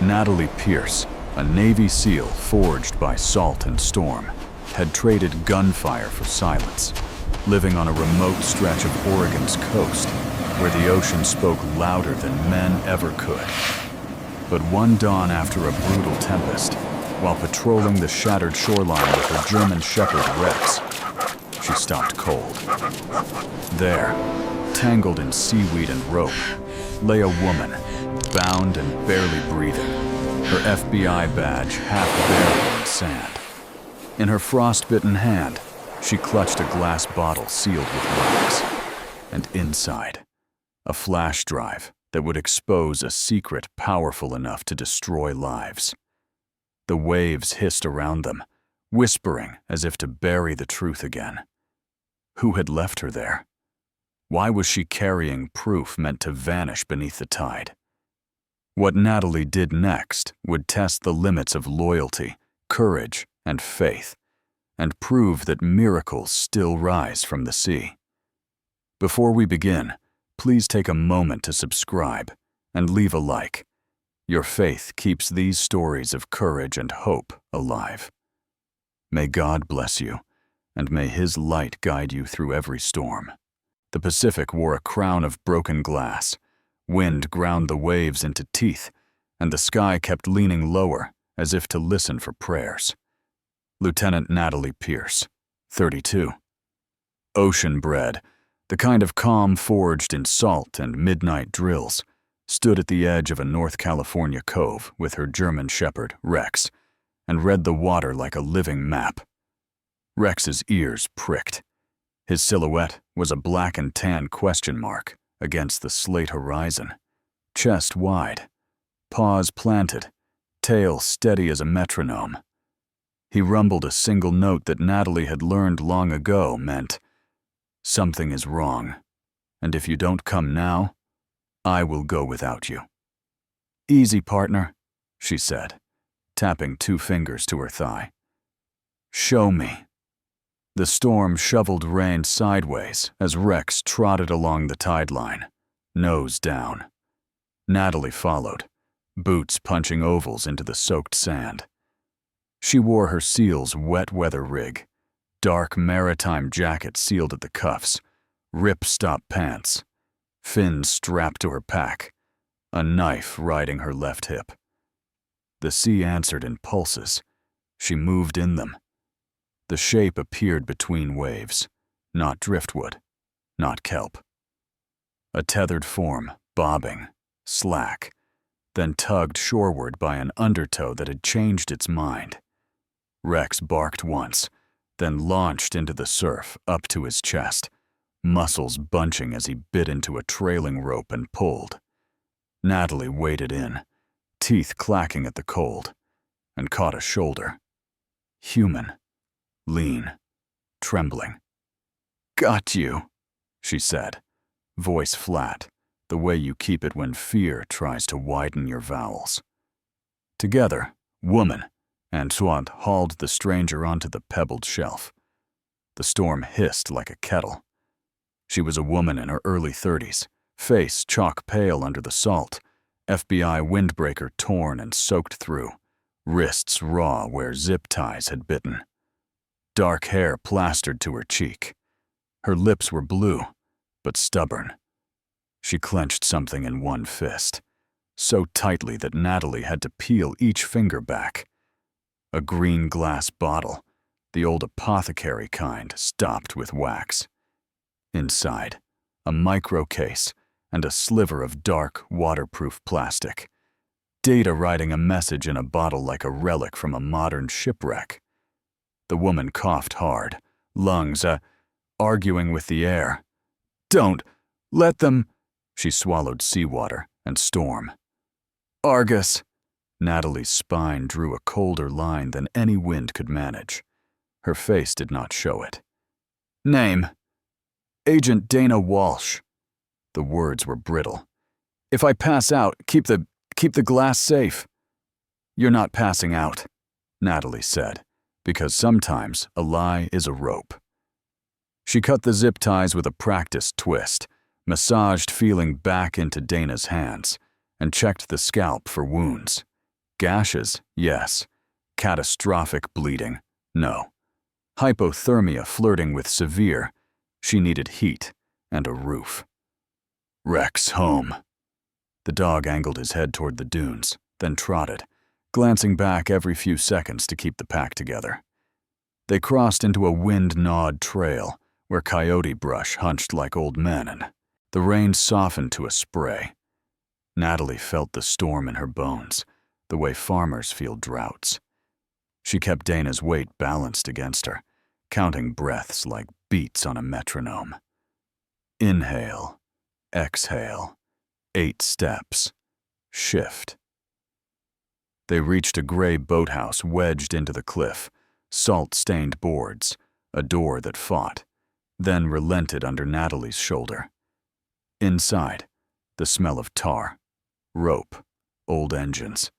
Natalie Pierce, a Navy SEAL forged by salt and storm, had traded gunfire for silence, living on a remote stretch of Oregon's coast where the ocean spoke louder than men ever could. But one dawn after a brutal tempest, while patrolling the shattered shoreline with her German Shepherd Rex, she stopped cold. There, tangled in seaweed and rope, lay a woman, bound and barely breathing, her FBI badge half buried in sand. In her frostbitten hand, she clutched a glass bottle sealed with wax, and inside, a flash drive that would expose a secret powerful enough to destroy lives. The waves hissed around them, whispering as if to bury the truth again. Who had left her there? Why was she carrying proof meant to vanish beneath the tide? What Natalie did next would test the limits of loyalty, courage, and faith, and prove that miracles still rise from the sea. Before we begin, please take a moment to subscribe and leave a like. Your faith keeps these stories of courage and hope alive. May God bless you, and may His light guide you through every storm. The Pacific wore a crown of broken glass. Wind ground the waves into teeth, and the sky kept leaning lower as if to listen for prayers. Lieutenant Natalie Pierce, 32. Ocean-bred, the kind of calm forged in salt and midnight drills, stood at the edge of a North California cove with her German Shepherd, Rex, and read the water like a living map. Rex's ears pricked. His silhouette was a black and tan question mark against the slate horizon, chest wide, paws planted, tail steady as a metronome. He rumbled a single note that Natalie had learned long ago meant, "Something is wrong, and if you don't come now, I will go without you." "Easy, partner," she said, tapping 2 fingers to her thigh. "Show me." The storm shoveled rain sideways as Rex trotted along the tide line, nose down. Natalie followed, boots punching ovals into the soaked sand. She wore her SEAL's wet weather rig, dark maritime jacket sealed at the cuffs, rip-stop pants, fins strapped to her pack, a knife riding her left hip. The sea answered in pulses. She moved in them. The shape appeared between waves, not driftwood, not kelp. A tethered form, bobbing, slack, then tugged shoreward by an undertow that had changed its mind. Rex barked once, then launched into the surf up to his chest, muscles bunching as he bit into a trailing rope and pulled. Natalie waded in, teeth clacking at the cold, and caught a shoulder. Human. Lean, trembling. "Got you," she said, voice flat, the way you keep it when fear tries to widen your vowels. Together, woman and Swant hauled the stranger onto the pebbled shelf. The storm hissed like a kettle. She was a woman in her early 30s, face chalk pale under the salt, FBI windbreaker torn and soaked through, wrists raw where zip ties had bitten. Dark hair plastered to her cheek. Her lips were blue, but stubborn. She clenched something in one fist, so tightly that Natalie had to peel each finger back. A green glass bottle, the old apothecary kind, stopped with wax. Inside, a micro case and a sliver of dark, waterproof plastic. Data writing a message in a bottle like a relic from a modern shipwreck. The woman coughed hard, lungs arguing with the air. "Don't let them," she swallowed seawater and storm. "Argus." Natalie's spine drew a colder line than any wind could manage. Her face did not show it. "Name." "Agent Dana Walsh." The words were brittle. "If I pass out, keep the glass safe." "You're not passing out," Natalie said, because sometimes a lie is a rope. She cut the zip ties with a practiced twist, massaged feeling back into Dana's hands, and checked the scalp for wounds. Gashes, yes. Catastrophic bleeding, no. Hypothermia flirting with severe. She needed heat and a roof. Rex, home. The dog angled his head toward the dunes, then trotted, glancing back every few seconds to keep the pack together. They crossed into a wind-gnawed trail where coyote brush hunched like old men, and the rain softened to a spray. Natalie felt the storm in her bones, the way farmers feel droughts. She kept Dana's weight balanced against her, counting breaths like beats on a metronome. Inhale, exhale, 8 steps, shift. They reached a gray boathouse wedged into the cliff, salt-stained boards, a door that fought, then relented under Natalie's shoulder. Inside, the smell of tar, rope, old engines.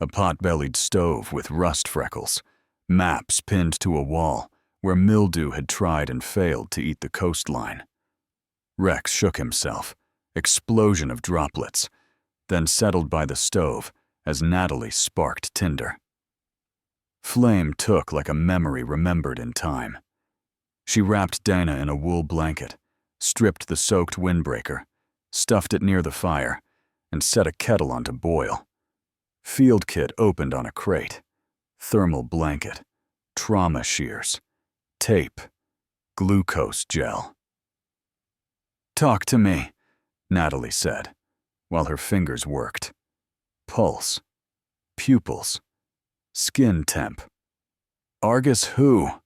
A pot-bellied stove with rust freckles, maps pinned to a wall where mildew had tried and failed to eat the coastline. Rex shook himself, explosion of droplets, then settled by the stove as Natalie sparked tinder. Flame took like a memory remembered in time. She wrapped Dana in a wool blanket, stripped the soaked windbreaker, stuffed it near the fire, and set a kettle on to boil. Field kit opened on a crate. Thermal blanket, trauma shears, tape, glucose gel. "Talk to me," Natalie said, while her fingers worked. Pulse, pupils, skin temp. "Argus who?"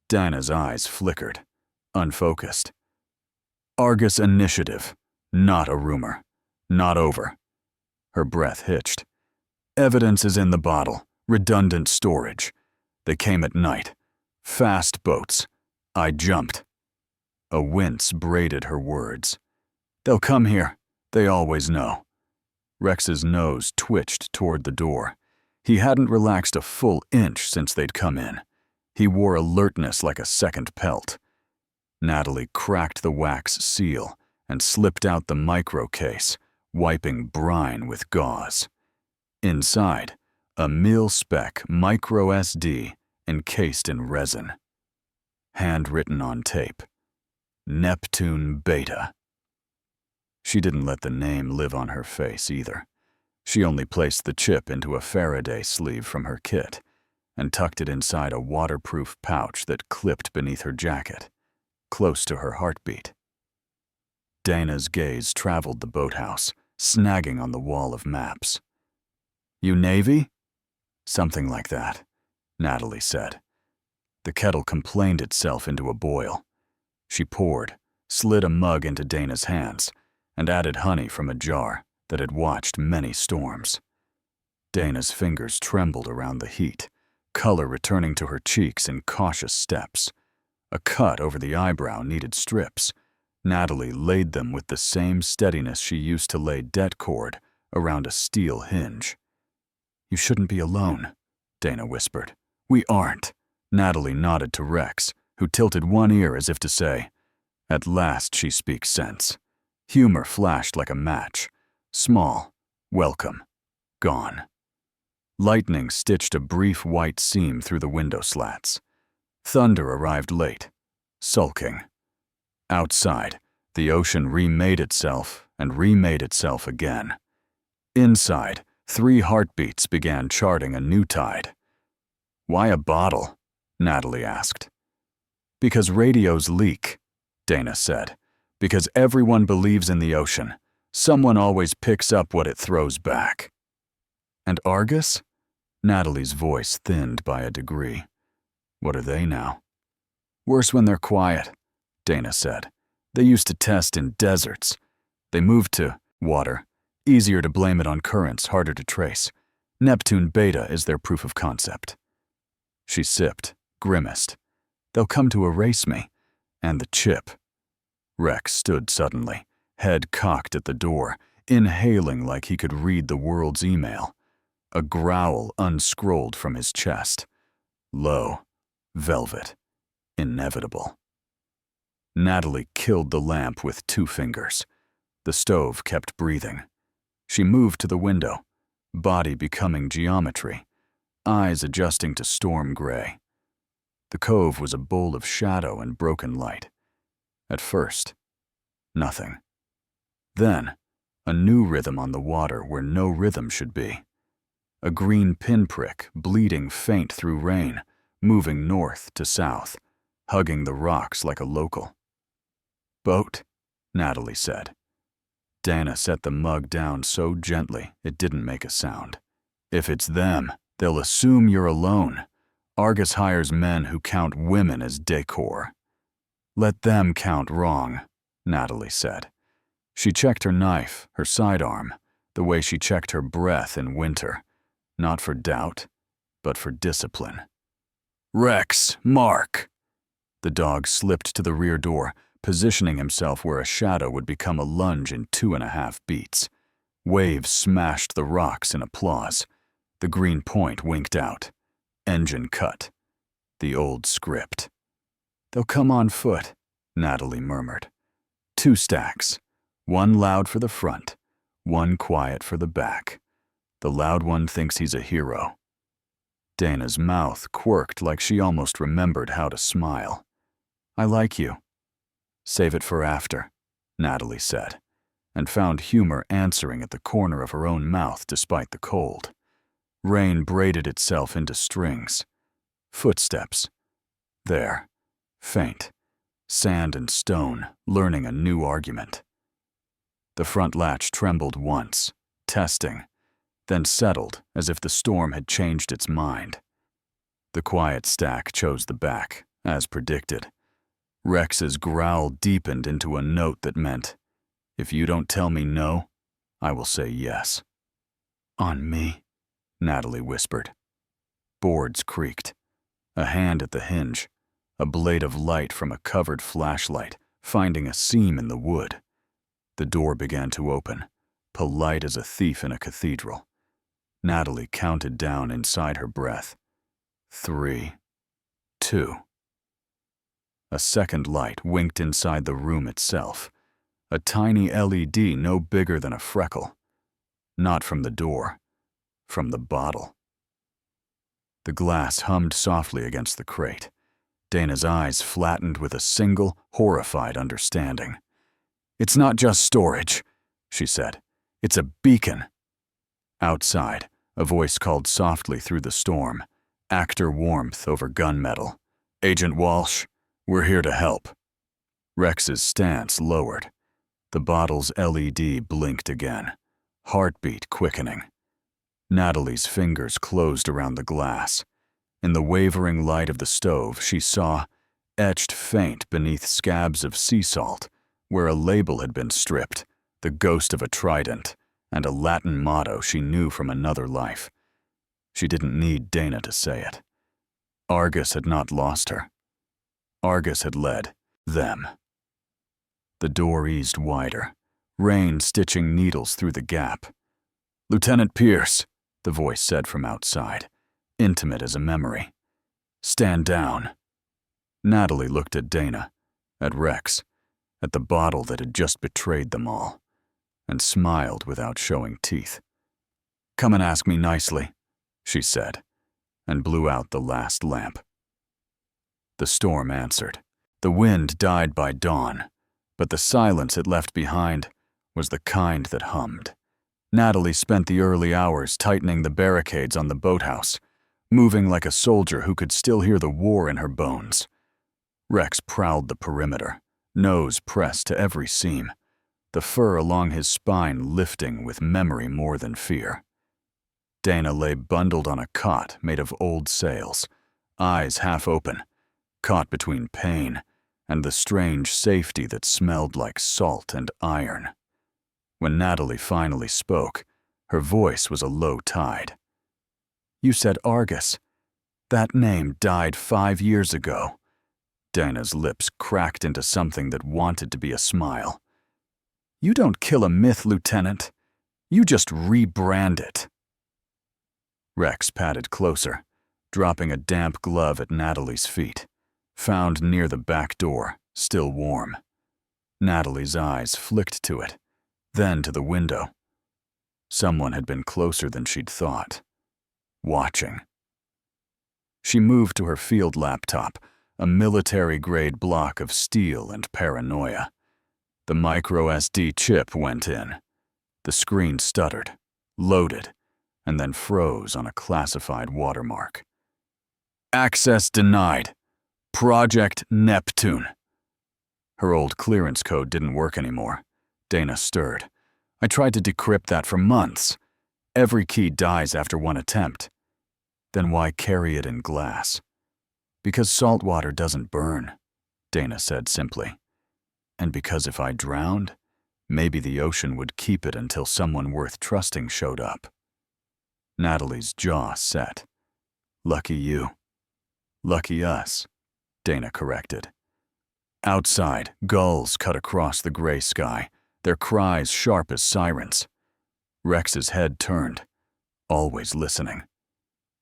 Dinah's eyes flickered, unfocused. "Argus Initiative, not a rumor, not over." Her breath hitched. "Evidence is in the bottle, redundant storage. They came at night. Fast boats. I jumped." A wince braided her words. "They'll come here. They always know." Rex's nose twitched toward the door. He hadn't relaxed a full inch since they'd come in. He wore alertness like a second pelt. Natalie cracked the wax seal and slipped out the micro case, wiping brine with gauze. Inside, a mil-spec micro SD encased in resin. Handwritten on tape. Neptune Beta. She didn't let the name live on her face either. She only placed the chip into a Faraday sleeve from her kit and tucked it inside a waterproof pouch that clipped beneath her jacket, close to her heartbeat. Dana's gaze traveled the boathouse, snagging on the wall of maps. "You Navy?" "Something like that," Natalie said. The kettle complained itself into a boil. She poured, slid a mug into Dana's hands, and added honey from a jar that had watched many storms. Dana's fingers trembled around the heat, color returning to her cheeks in cautious steps. A cut over the eyebrow needed strips. Natalie laid them with the same steadiness she used to lay det cord around a steel hinge. "You shouldn't be alone," Dana whispered. "We aren't." Natalie nodded to Rex, who tilted one ear as if to say, "At last she speaks sense." Humor flashed like a match. Small, welcome, gone. Lightning stitched a brief white seam through the window slats. Thunder arrived late, sulking. Outside, the ocean remade itself and remade itself again. Inside, 3 heartbeats began charting a new tide. "Why a bottle?" Natalie asked. "Because radios leak," Dana said. "Because everyone believes in the ocean. Someone always picks up what it throws back." "And Argus?" Natalie's voice thinned by a degree. "What are they now?" "Worse when they're quiet," Dana said. "They used to test in deserts. They moved to water. Easier to blame it on currents, harder to trace. Neptune Beta is their proof of concept." She sipped, grimaced. "They'll come to erase me. And the chip." Rex stood suddenly, head cocked at the door, inhaling like he could read the world's email. A growl unscrolled from his chest. Low, velvet, inevitable. Natalie killed the lamp with 2 fingers. The stove kept breathing. She moved to the window, body becoming geometry, eyes adjusting to storm gray. The cove was a bowl of shadow and broken light. At first, nothing. Then, a new rhythm on the water where no rhythm should be. A green pinprick, bleeding faint through rain, moving north to south, hugging the rocks like a local. "Boat," Natalie said. Dana set the mug down so gently it didn't make a sound. "If it's them, they'll assume you're alone. Argus hires men who count women as decor." "Let them count wrong," Natalie said. She checked her knife, her sidearm, the way she checked her breath in winter, not for doubt, but for discipline. "Rex, Mark!" The dog slipped to the rear door, positioning himself where a shadow would become a lunge in 2.5 beats. Waves smashed the rocks in applause. The green point winked out. Engine cut. The old script. "They'll come on foot," Natalie murmured. 2 stacks. One loud for the front, one quiet for the back. The loud one thinks he's a hero. Dana's mouth quirked like she almost remembered how to smile. "I like you." "Save it for after," Natalie said, and found humor answering at the corner of her own mouth despite the cold. Rain braided itself into strings. Footsteps. There. Faint. Sand and stone, learning a new argument. The front latch trembled once, testing, then settled as if the storm had changed its mind. The quiet stack chose the back, as predicted. Rex's growl deepened into a note that meant, "If you don't tell me no, I will say yes." "On me," Natalie whispered. Boards creaked. A hand at the hinge, a blade of light from a covered flashlight, finding a seam in the wood. The door began to open, polite as a thief in a cathedral. Natalie counted down inside her breath. 3, 2. A second light winked inside the room itself. A tiny LED no bigger than a freckle. Not from the door, from the bottle. The glass hummed softly against the crate. Dana's eyes flattened with a single, horrified understanding. "It's not just storage," she said. "It's a beacon." Outside, a voice called softly through the storm, actor warmth over gunmetal. "Agent Walsh, we're here to help." Rex's stance lowered. The bottle's LED blinked again, heartbeat quickening. Natalie's fingers closed around the glass. In the wavering light of the stove, she saw, etched faint beneath scabs of sea salt, where a label had been stripped, the ghost of a trident, and a Latin motto she knew from another life. She didn't need Dana to say it. Argus had not lost her. Argus had led them. The door eased wider, rain stitching needles through the gap. "Lieutenant Pierce," the voice said from outside, intimate as a memory. "Stand down." Natalie looked at Dana, at Rex, at the bottle that had just betrayed them all, and smiled without showing teeth. "Come and ask me nicely," she said, and blew out the last lamp. The storm answered. The wind died by dawn, but the silence it left behind was the kind that hummed. Natalie spent the early hours tightening the barricades on the boathouse, moving like a soldier who could still hear the war in her bones. Rex prowled the perimeter, nose pressed to every seam, the fur along his spine lifting with memory more than fear. Dana lay bundled on a cot made of old sails, eyes half open, caught between pain and the strange safety that smelled like salt and iron. When Natalie finally spoke, her voice was a low tide. "You said Argus. That name died 5 years ago." Dana's lips cracked into something that wanted to be a smile. "You don't kill a myth, Lieutenant. You just rebrand it." Rex padded closer, dropping a damp glove at Natalie's feet, found near the back door, still warm. Natalie's eyes flicked to it, then to the window. Someone had been closer than she'd thought. Watching. She moved to her field laptop, a military-grade block of steel and paranoia. The micro SD chip went in. The screen stuttered, loaded, and then froze on a classified watermark. Access denied. Project Neptune. Her old clearance code didn't work anymore. Dana stirred. I tried to decrypt that for months. Every key dies after one attempt. Then why carry it in glass? Because salt water doesn't burn, Dana said simply. And because if I drowned, maybe the ocean would keep it until someone worth trusting showed up. Natalie's jaw set. Lucky you. Lucky us, Dana corrected. Outside, gulls cut across the gray sky, their cries sharp as sirens. Rex's head turned, always listening.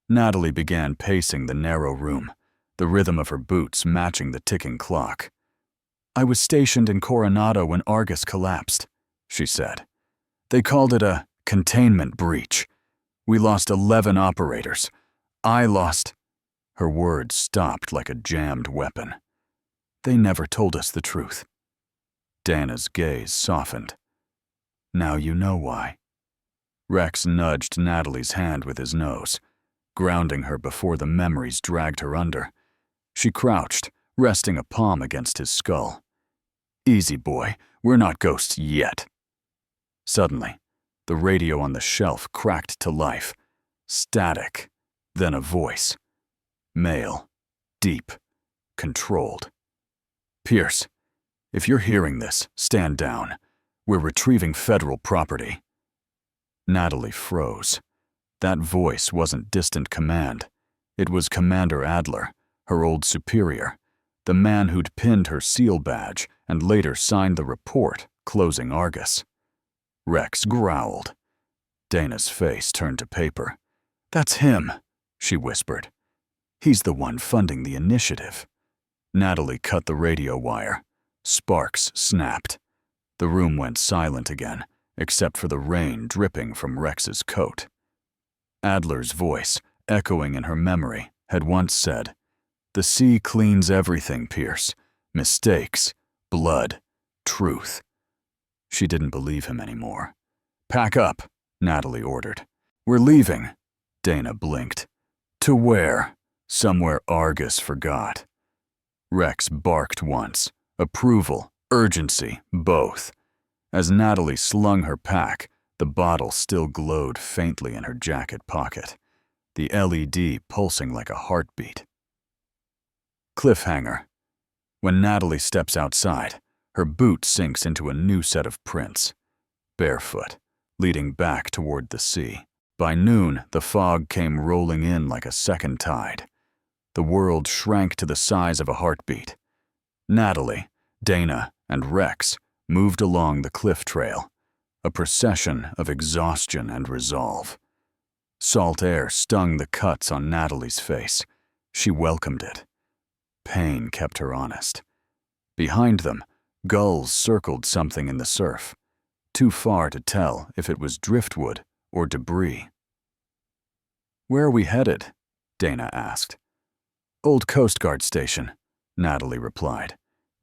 Natalie began pacing the narrow room, the rhythm of her boots matching the ticking clock. I was stationed in Coronado when Argus collapsed, she said. They called it a containment breach. We lost 11 operators. I lost... Her words stopped like a jammed weapon. They never told us the truth. Dana's gaze softened. Now you know why. Rex nudged Natalie's hand with his nose, grounding her before the memories dragged her under. She crouched, resting a palm against his skull. Easy, boy, we're not ghosts yet. Suddenly, the radio on the shelf cracked to life. Static, then a voice. Male, deep, controlled. Pierce, if you're hearing this, stand down. We're retrieving federal property. Natalie froze. That voice wasn't distant command. It was Commander Adler, her old superior, the man who'd pinned her SEAL badge and later signed the report closing Argus. Rex growled. Dana's face turned to paper. That's him, she whispered. He's the one funding the initiative. Natalie cut the radio wire. Sparks snapped. The room went silent again, except for the rain dripping from Rex's coat. Adler's voice, echoing in her memory, had once said, "The sea cleans everything, Pierce. Mistakes, blood, truth." She didn't believe him anymore. "Pack up," Natalie ordered. "We're leaving." Dana blinked. "To where?" "Somewhere Argus forgot." Rex barked once. Approval, urgency, both. As Natalie slung her pack, the bottle still glowed faintly in her jacket pocket, the LED pulsing like a heartbeat. Cliffhanger. When Natalie steps outside, her boot sinks into a new set of prints. Barefoot, leading back toward the sea. By noon, the fog came rolling in like a second tide. The world shrank to the size of a heartbeat. Natalie, Dana, and Rex moved along the cliff trail, a procession of exhaustion and resolve. Salt air stung the cuts on Natalie's face. She welcomed it. Pain kept her honest. Behind them, gulls circled something in the surf, too far to tell if it was driftwood or debris. "Where are we headed?" Dana asked. "Old Coast Guard station," Natalie replied.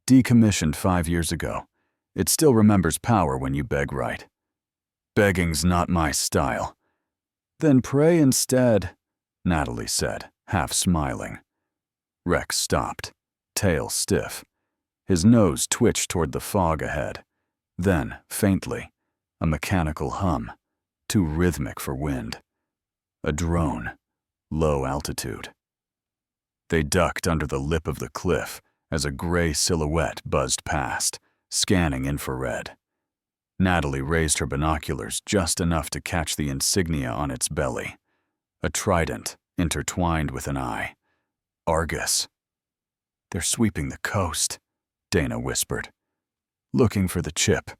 "Decommissioned 5 years ago. It still remembers power when you beg right." "Begging's not my style." "Then pray instead," Natalie said, half smiling. Rex stopped, tail stiff. His nose twitched toward the fog ahead. Then, faintly, a mechanical hum, too rhythmic for wind. A drone, low altitude. They ducked under the lip of the cliff as a gray silhouette buzzed past, scanning infrared. Natalie raised her binoculars just enough to catch the insignia on its belly. A trident intertwined with an eye. Argus. "They're sweeping the coast," Dana whispered. "Looking for the chip."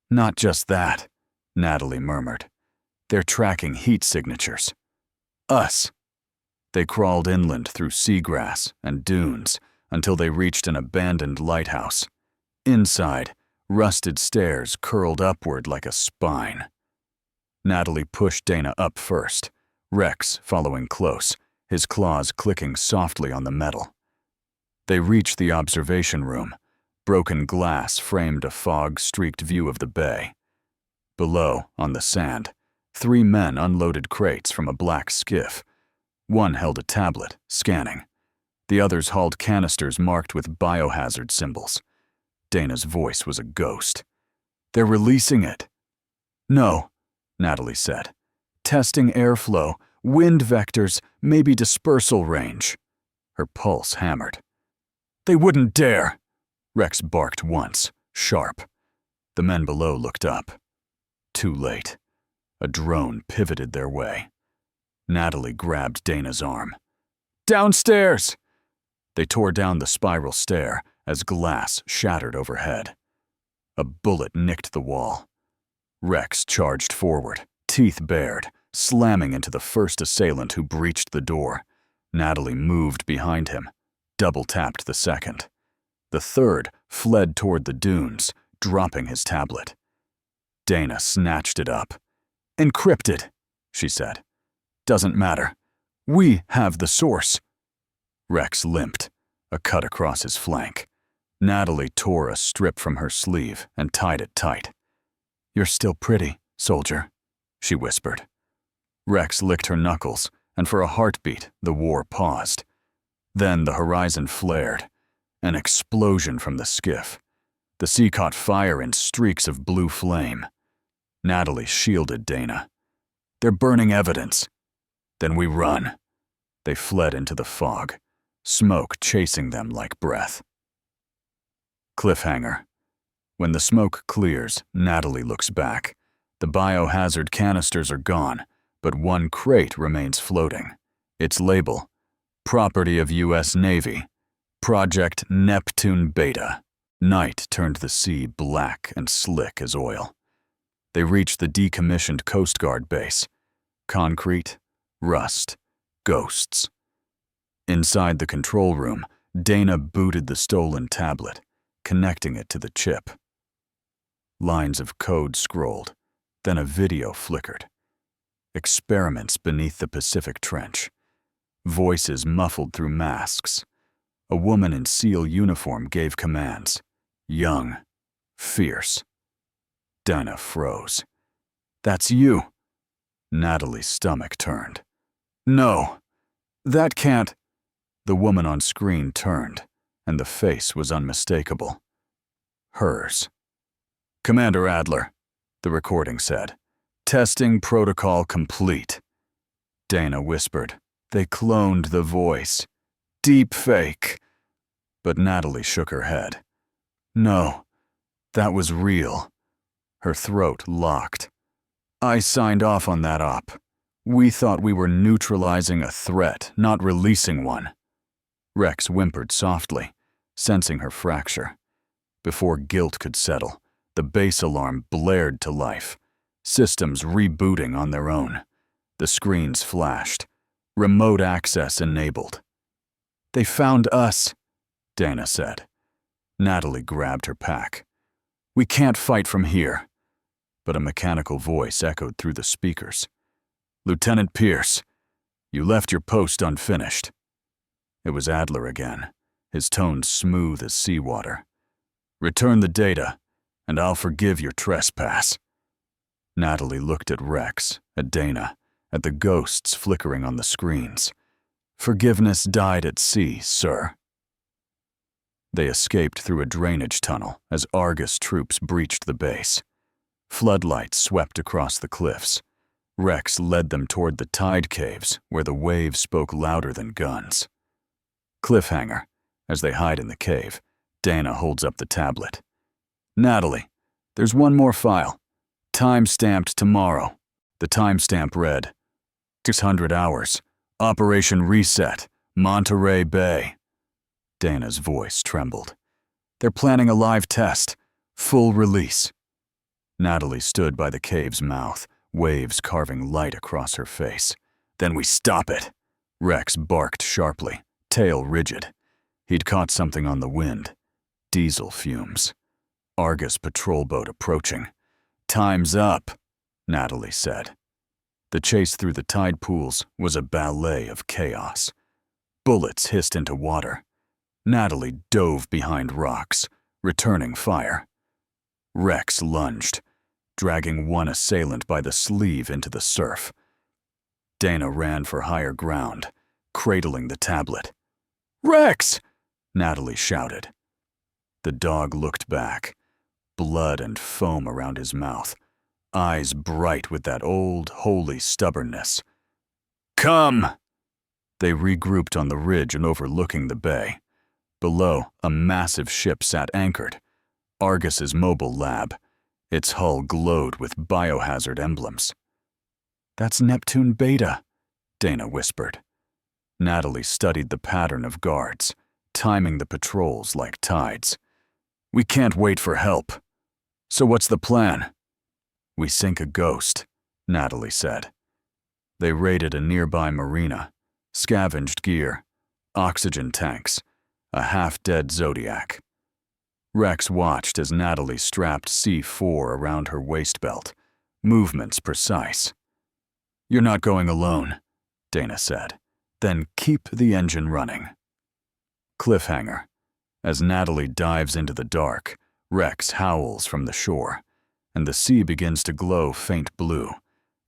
"Not just that," Natalie murmured. "They're tracking heat signatures. Us." They crawled inland through seagrass and dunes until they reached an abandoned lighthouse. Inside, rusted stairs curled upward like a spine. Natalie pushed Dana up first, Rex following close, his claws clicking softly on the metal. They reached the observation room. Broken glass framed a fog-streaked view of the bay. Below, on the sand, 3 men unloaded crates from a black skiff. One held a tablet, scanning. The others hauled canisters marked with biohazard symbols. Dana's voice was a ghost. "They're releasing it." "No," Natalie said. "Testing airflow, wind vectors, maybe dispersal range." Her pulse hammered. "They wouldn't dare!" Rex barked once, sharp. The men below looked up. Too late. A drone pivoted their way. Natalie grabbed Dana's arm. "Downstairs!" They tore down the spiral stair as glass shattered overhead. A bullet nicked the wall. Rex charged forward, teeth bared, slamming into the first assailant who breached the door. Natalie moved behind him, double-tapped the second. The third fled toward the dunes, dropping his tablet. Dana snatched it up. "Encrypted," she said. "Doesn't matter. We have the source." Rex limped, a cut across his flank. Natalie tore a strip from her sleeve and tied it tight. "You're still pretty, soldier," she whispered. Rex licked her knuckles, and for a heartbeat, the war paused. Then the horizon flared. An explosion from the skiff. The sea caught fire in streaks of blue flame. Natalie shielded Dana. "They're burning evidence." "Then we run." They fled into the fog, smoke chasing them like breath. Cliffhanger. When the smoke clears, Natalie looks back. The biohazard canisters are gone, but one crate remains floating. Its label, "Property of U.S. Navy, Project Neptune Beta." Night turned the sea black and slick as oil. They reached the decommissioned Coast Guard base. Concrete, rust, ghosts. Inside the control room, Dana booted the stolen tablet, connecting it to the chip. Lines of code scrolled, then a video flickered. Experiments beneath the Pacific Trench. Voices muffled through masks. A woman in SEAL uniform gave commands. Young, fierce. Dana froze. "That's you." Natalie's stomach turned. "No, that can't." The woman on screen turned, and the face was unmistakable. Hers. "Commander Adler," the recording said. "Testing protocol complete." Dana whispered. "They cloned the voice. Deep fake." But Natalie shook her head. "No, that was real." Her throat locked. "I signed off on that op. We thought we were neutralizing a threat, not releasing one." Rex whimpered softly, sensing her fracture. Before guilt could settle, the base alarm blared to life, systems rebooting on their own. The screens flashed. Remote access enabled. "They found us," Dana said. Natalie grabbed her pack. "We can't fight from here." But a mechanical voice echoed through the speakers. "Lieutenant Pierce, you left your post unfinished." It was Adler again, his tone smooth as seawater. "Return the data, and I'll forgive your trespass." Natalie looked at Rex, at Dana, at the ghosts flickering on the screens. "Forgiveness died at sea, sir." They escaped through a drainage tunnel as Argus troops breached the base. Floodlights swept across the cliffs. Rex led them toward the tide caves where the waves spoke louder than guns. Cliffhanger. As they hide in the cave, Dana holds up the tablet. "Natalie, there's one more file. Time-stamped tomorrow." The timestamp read, 600 hours. Operation Reset, Monterey Bay. Dana's voice trembled. "They're planning a live test. Full release." Natalie stood by the cave's mouth, waves carving light across her face. "Then we stop it." Rex barked sharply, tail rigid. He'd caught something on the wind. Diesel fumes. Argus patrol boat approaching. "Time's up." Natalie said. The chase through the tide pools was a ballet of chaos. Bullets hissed into water. Natalie dove behind rocks, returning fire. Rex lunged, dragging one assailant by the sleeve into the surf. Dana ran for higher ground, cradling the tablet. "Rex!" Natalie shouted. The dog looked back, blood and foam around his mouth, eyes bright with that old, holy stubbornness. "Come!" They regrouped on the ridge and overlooking the bay. Below, a massive ship sat anchored, Argus's mobile lab. Its hull glowed with biohazard emblems. "That's Neptune Beta," Dana whispered. Natalie studied the pattern of guards, timing the patrols like tides. "We can't wait for help. So what's the plan?" "We sink a ghost," Natalie said. They raided a nearby marina, scavenged gear, oxygen tanks, a half-dead Zodiac. Rex watched as Natalie strapped C4 around her waist belt, movements precise. "You're not going alone," Dana said. "Then keep the engine running." Cliffhanger. As Natalie dives into the dark, Rex howls from the shore, and the sea begins to glow faint blue,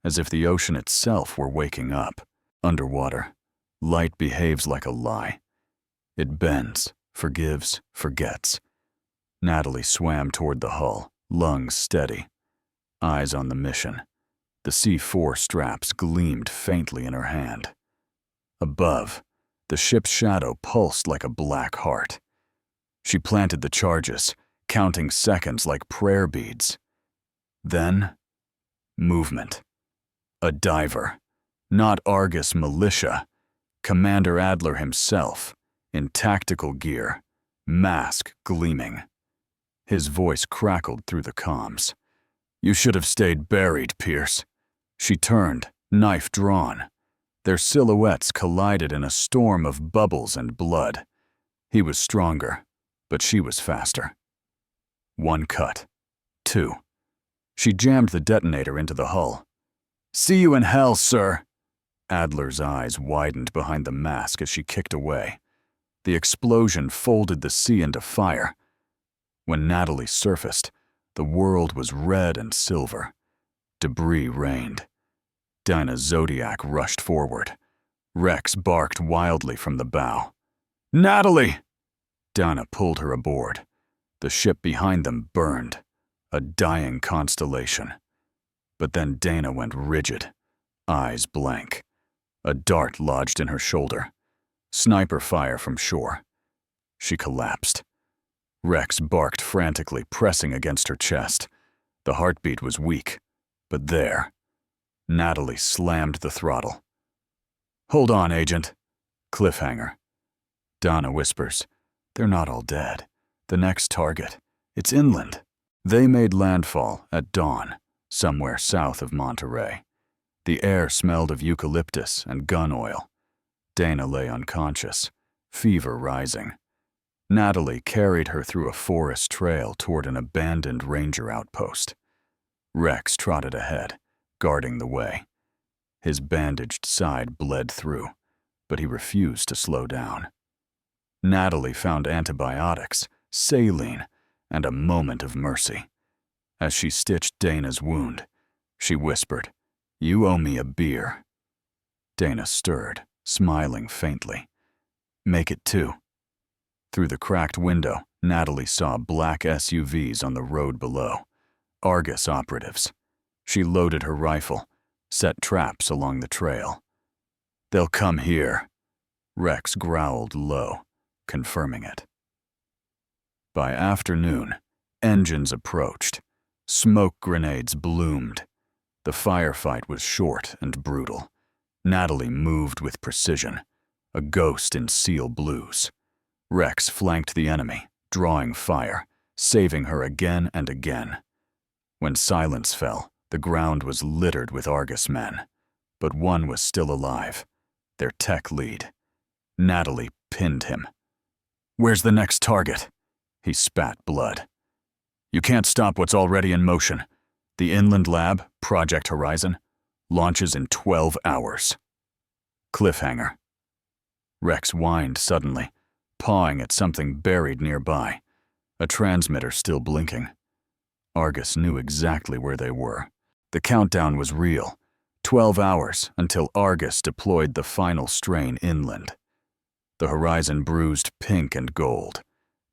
as if the ocean itself were waking up. Underwater, light behaves like a lie. It bends, forgives, forgets. Natalie swam toward the hull, lungs steady, eyes on the mission. The C4 straps gleamed faintly in her hand. Above, the ship's shadow pulsed like a black heart. She planted the charges, counting seconds like prayer beads. Then, movement. A diver, not Argus militia, Commander Adler himself, in tactical gear, mask gleaming. His voice crackled through the comms. "You should have stayed buried, Pierce." She turned, knife drawn. Their silhouettes collided in a storm of bubbles and blood. He was stronger, but she was faster. One cut. Two. She jammed the detonator into the hull. "See you in hell, sir." Adler's eyes widened behind the mask as she kicked away. The explosion folded the sea into fire. When Natalie surfaced, the world was red and silver. Debris rained. Dinah's Zodiac rushed forward. Rex barked wildly from the bow. "Natalie!" Dinah pulled her aboard. The ship behind them burned, a dying constellation. But then Dana went rigid, eyes blank. A dart lodged in her shoulder. Sniper fire from shore. She collapsed. Rex barked frantically, pressing against her chest. The heartbeat was weak, but there. Natalie slammed the throttle. "Hold on, Agent." Cliffhanger. Donna whispers, "They're not all dead. The next target. It's inland." They made landfall at dawn, somewhere south of Monterey. The air smelled of eucalyptus and gun oil. Dana lay unconscious, fever rising. Natalie carried her through a forest trail toward an abandoned ranger outpost. Rex trotted ahead, guarding the way. His bandaged side bled through, but he refused to slow down. Natalie found antibiotics, saline, and a moment of mercy. As she stitched Dana's wound, she whispered, "You owe me a beer." Dana stirred, smiling faintly. "Make it two." Through the cracked window, Natalie saw black SUVs on the road below, Argus operatives. She loaded her rifle, set traps along the trail. "They'll come here," Rex growled low, confirming it. By afternoon, engines approached. Smoke grenades bloomed. The firefight was short and brutal. Natalie moved with precision, a ghost in seal blues. Rex flanked the enemy, drawing fire, saving her again and again. When silence fell, the ground was littered with Argus men, but one was still alive, their tech lead. Natalie pinned him. "Where's the next target?" He spat blood. "You can't stop what's already in motion. The inland lab, Project Horizon, launches in 12 hours. Cliffhanger. Rex whined suddenly, pawing at something buried nearby, a transmitter still blinking. Argus knew exactly where they were. The countdown was real. 12 hours until Argus deployed the final strain inland. The horizon bruised pink and gold.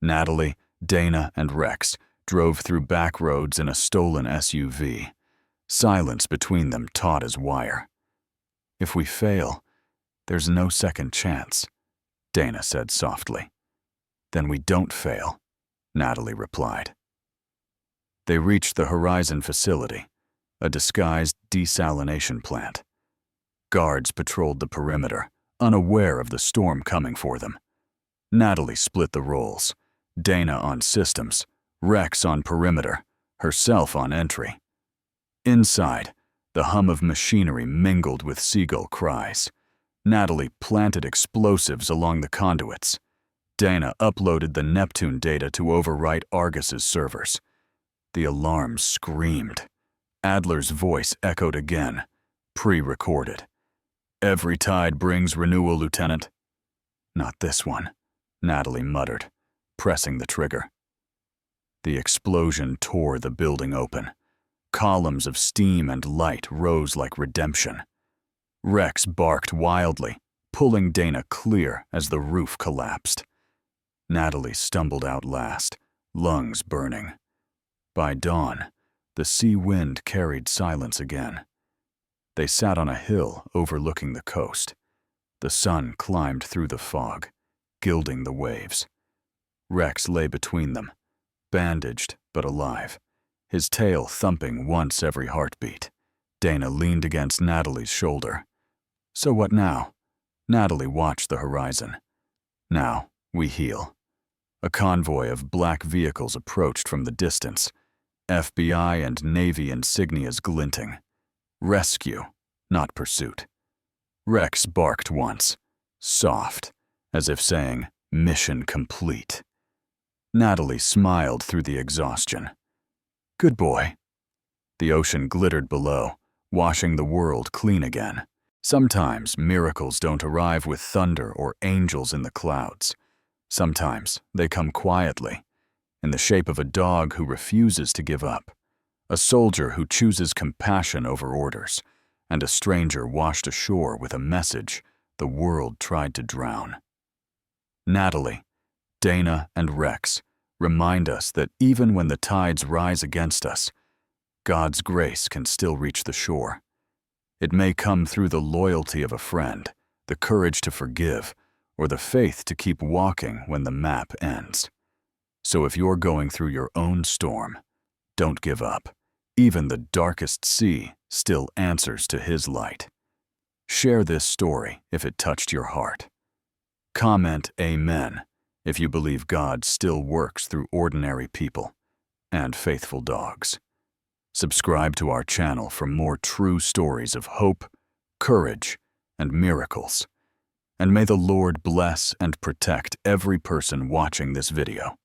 Natalie, Dana, and Rex drove through back roads in a stolen SUV. Silence between them taut as wire. "If we fail, there's no second chance," Dana said softly. "Then we don't fail," Natalie replied. They reached the Horizon facility, a disguised desalination plant. Guards patrolled the perimeter, unaware of the storm coming for them. Natalie split the roles, Dana on systems, Rex on perimeter, herself on entry. Inside, the hum of machinery mingled with seagull cries. Natalie planted explosives along the conduits. Dana uploaded the Neptune data to overwrite Argus's servers. The alarm screamed. Adler's voice echoed again, pre-recorded. "Every tide brings renewal, Lieutenant." "Not this one," Natalie muttered, pressing the trigger. The explosion tore the building open. Columns of steam and light rose like redemption. Rex barked wildly, pulling Dana clear as the roof collapsed. Natalie stumbled out last, lungs burning. By dawn, the sea wind carried silence again. They sat on a hill overlooking the coast. The sun climbed through the fog, gilding the waves. Rex lay between them, bandaged but alive, his tail thumping once every heartbeat. Dana leaned against Natalie's shoulder. "So what now?" Natalie watched the horizon. "Now, we heal." A convoy of black vehicles approached from the distance, FBI and Navy insignias glinting. Rescue, not pursuit. Rex barked once, soft, as if saying, "Mission complete." Natalie smiled through the exhaustion. "Good boy." The ocean glittered below, washing the world clean again. Sometimes miracles don't arrive with thunder or angels in the clouds. Sometimes they come quietly, in the shape of a dog who refuses to give up, a soldier who chooses compassion over orders, and a stranger washed ashore with a message the world tried to drown. Natalie, Dana, and Rex remind us that even when the tides rise against us, God's grace can still reach the shore. It may come through the loyalty of a friend, the courage to forgive, or the faith to keep walking when the map ends. So if you're going through your own storm, don't give up. Even the darkest sea still answers to His light. Share this story if it touched your heart. Comment Amen if you believe God still works through ordinary people and faithful dogs. Subscribe to our channel for more true stories of hope, courage, and miracles. And may the Lord bless and protect every person watching this video.